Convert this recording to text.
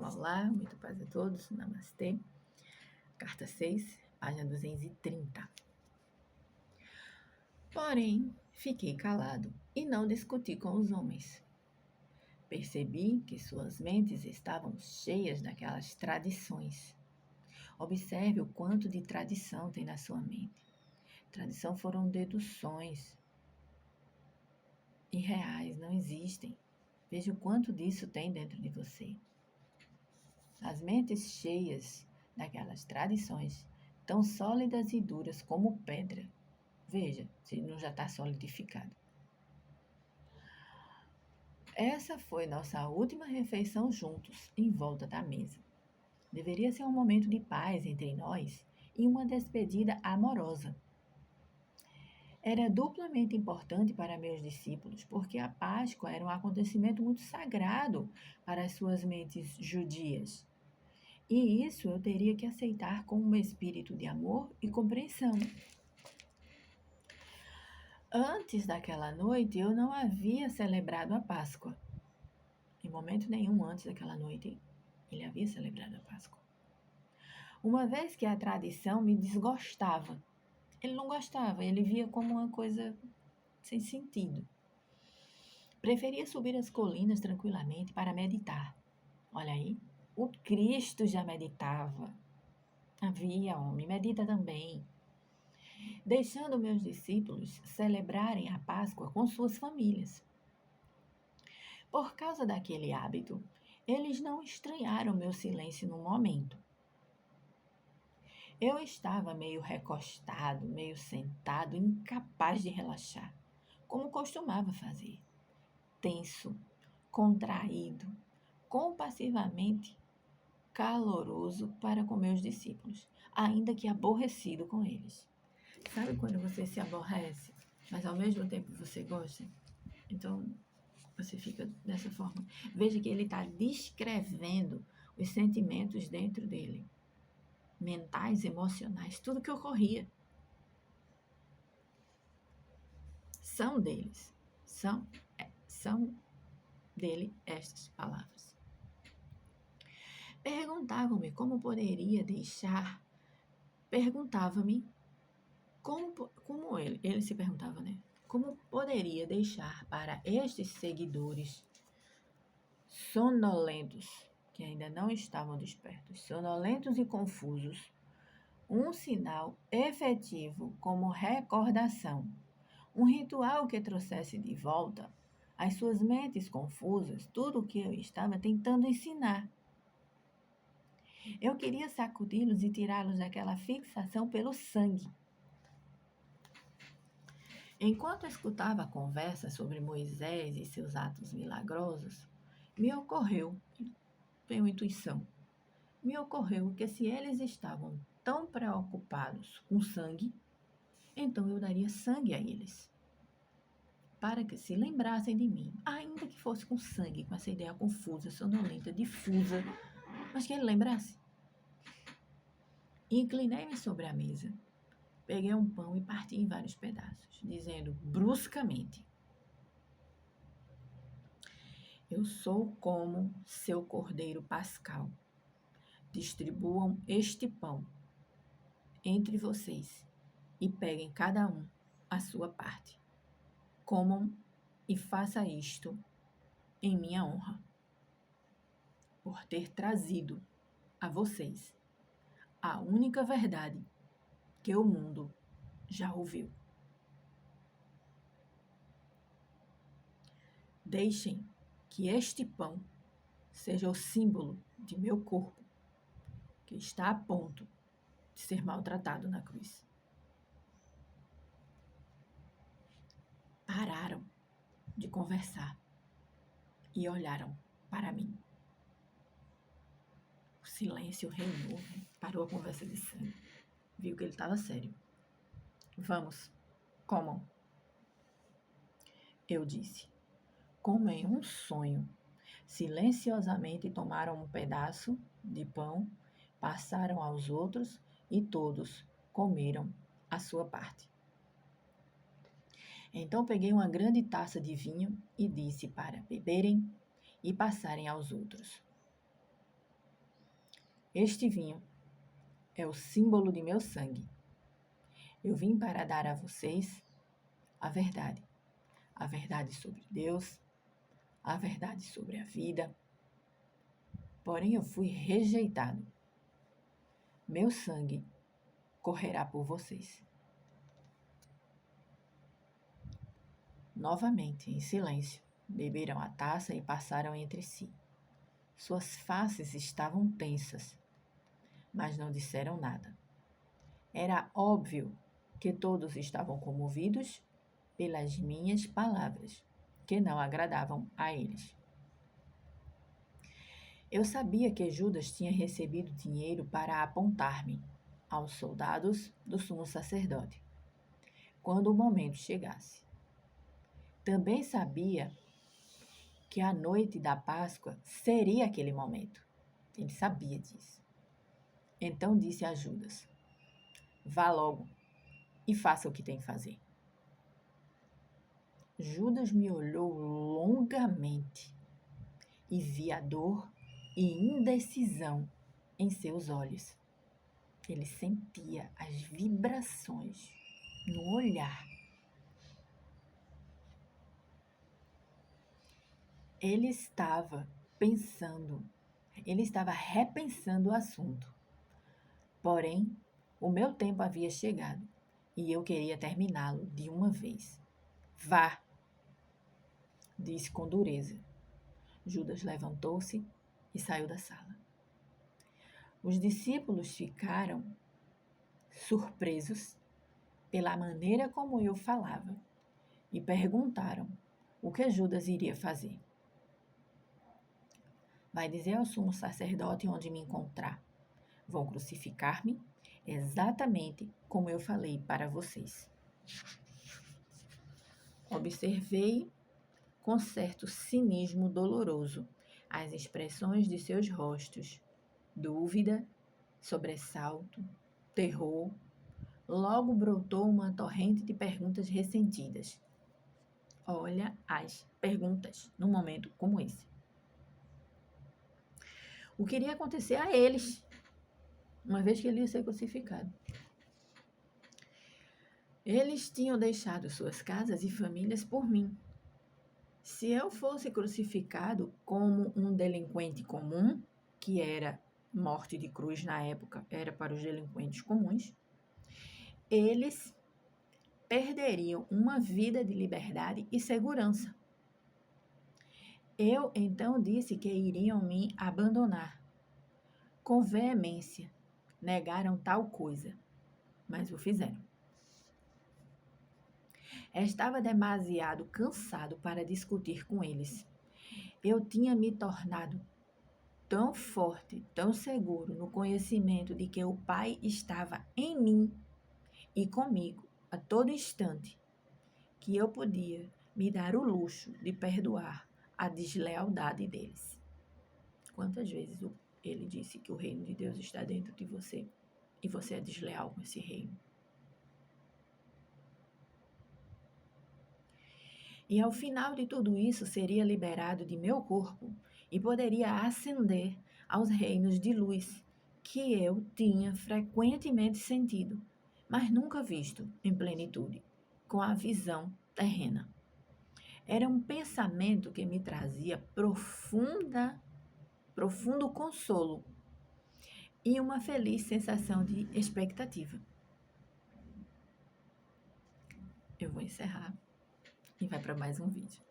Olá, muito paz a todos, namastê. Carta 6, página 230. Porém, fiquei calado e não discuti com os homens. Percebi que suas mentes estavam cheias daquelas tradições. Observe o quanto de tradição tem na sua mente. Tradição foram deduções irreais, não existem. Veja o quanto disso tem dentro de você. As mentes cheias daquelas tradições, tão sólidas e duras como pedra. Veja, se não já está solidificado. Essa foi nossa última refeição juntos, em volta da mesa. Deveria ser um momento de paz entre nós e uma despedida amorosa. Era duplamente importante para meus discípulos, porque a Páscoa era um acontecimento muito sagrado para as suas mentes judias. E isso eu teria que aceitar com um espírito de amor e compreensão. Antes daquela noite, eu não havia celebrado a Páscoa. Em momento nenhum antes daquela noite, ele havia celebrado a Páscoa. Uma vez que a tradição me desgostava. Ele não gostava, ele via como uma coisa sem sentido. Preferia subir as colinas tranquilamente para meditar. Olha aí, o Cristo já meditava. Havia, homem, medita também. Deixando meus discípulos celebrarem a Páscoa com suas famílias. Por causa daquele hábito, eles não estranharam meu silêncio no momento. Eu estava meio recostado, meio sentado, incapaz de relaxar, como costumava fazer. Tenso, contraído, compassivamente caloroso para com meus discípulos, ainda que aborrecido com eles. Sabe quando você se aborrece, mas ao mesmo tempo você gosta? Então, você fica dessa forma. Veja que ele está descrevendo os sentimentos dentro dele. Mentais, emocionais, tudo que ocorria. São deles. São dele estas palavras. Perguntava-me como poderia deixar. Perguntava-me como ele se perguntava, né? Como poderia deixar para estes seguidores sonolentos, que ainda não estavam despertos, sonolentos e confusos, um sinal efetivo como recordação, um ritual que trouxesse de volta às suas mentes confusas tudo o que eu estava tentando ensinar. Eu queria sacudi-los e tirá-los daquela fixação pelo sangue. Enquanto escutava a conversa sobre Moisés e seus atos milagrosos, me ocorreu, tenho intuição, me ocorreu que se eles estavam tão preocupados com sangue, então eu daria sangue a eles, para que se lembrassem de mim, ainda que fosse com sangue, com essa ideia confusa, sonolenta, difusa, mas que ele lembrasse. Inclinei-me sobre a mesa, peguei um pão e parti em vários pedaços, dizendo bruscamente: eu sou como seu cordeiro pascal. Distribuam este pão entre vocês e peguem cada um a sua parte. Comam e faça isto em minha honra, por ter trazido a vocês a única verdade que o mundo já ouviu. Deixem que este pão seja o símbolo de meu corpo, que está a ponto de ser maltratado na cruz. Pararam de conversar e olharam para mim. O silêncio reinou, parou a conversa de sangue. Viu que ele estava sério. Vamos, comam. Eu disse, como em um sonho. Silenciosamente tomaram um pedaço de pão, passaram aos outros e todos comeram a sua parte. Então peguei uma grande taça de vinho e disse para beberem e passarem aos outros. Este vinho é o símbolo de meu sangue. Eu vim para dar a vocês a verdade sobre Deus, a verdade sobre a vida. Porém, eu fui rejeitado. Meu sangue correrá por vocês. Novamente, em silêncio, beberam a taça e passaram entre si. Suas faces estavam tensas, mas não disseram nada. Era óbvio que todos estavam comovidos pelas minhas palavras, que não agradavam a eles. Eu sabia que Judas tinha recebido dinheiro para apontar-me aos soldados do sumo sacerdote, quando o momento chegasse. Também sabia que a noite da Páscoa seria aquele momento. Ele sabia disso. Então disse a Judas: vá logo e faça o que tem que fazer. Judas me olhou longamente e vi a dor e indecisão em seus olhos. Ele sentia as vibrações no olhar. Ele estava repensando o assunto. Porém, o meu tempo havia chegado e eu queria terminá-lo de uma vez. Vá, disse com dureza. Judas levantou-se e saiu da sala. Os discípulos ficaram surpresos pela maneira como eu falava e perguntaram o que Judas iria fazer. Vai dizer ao sumo sacerdote onde me encontrar. Vão crucificar-me exatamente como eu falei para vocês. Observei com certo cinismo doloroso as expressões de seus rostos. Dúvida, sobressalto, terror. Logo brotou uma torrente de perguntas ressentidas. Olha as perguntas num momento como esse. O que iria acontecer a eles, uma vez que ele ia ser crucificado? Eles tinham deixado suas casas e famílias por mim. Se eu fosse crucificado como um delinquente comum, que era morte de cruz na época, era para os delinquentes comuns, eles perderiam uma vida de liberdade e segurança. Eu então disse que iriam me abandonar. Com veemência, negaram tal coisa, mas o fizeram. Estava demasiado cansado para discutir com eles. Eu tinha me tornado tão forte, tão seguro no conhecimento de que o Pai estava em mim e comigo a todo instante, que eu podia me dar o luxo de perdoar a deslealdade deles. Quantas vezes ele disse que o reino de Deus está dentro de você e você é desleal com esse reino? E ao final de tudo isso seria liberado de meu corpo e poderia ascender aos reinos de luz que eu tinha frequentemente sentido, mas nunca visto em plenitude, com a visão terrena. Era um pensamento que me trazia profundo consolo e uma feliz sensação de expectativa. Eu vou encerrar e vai para mais um vídeo.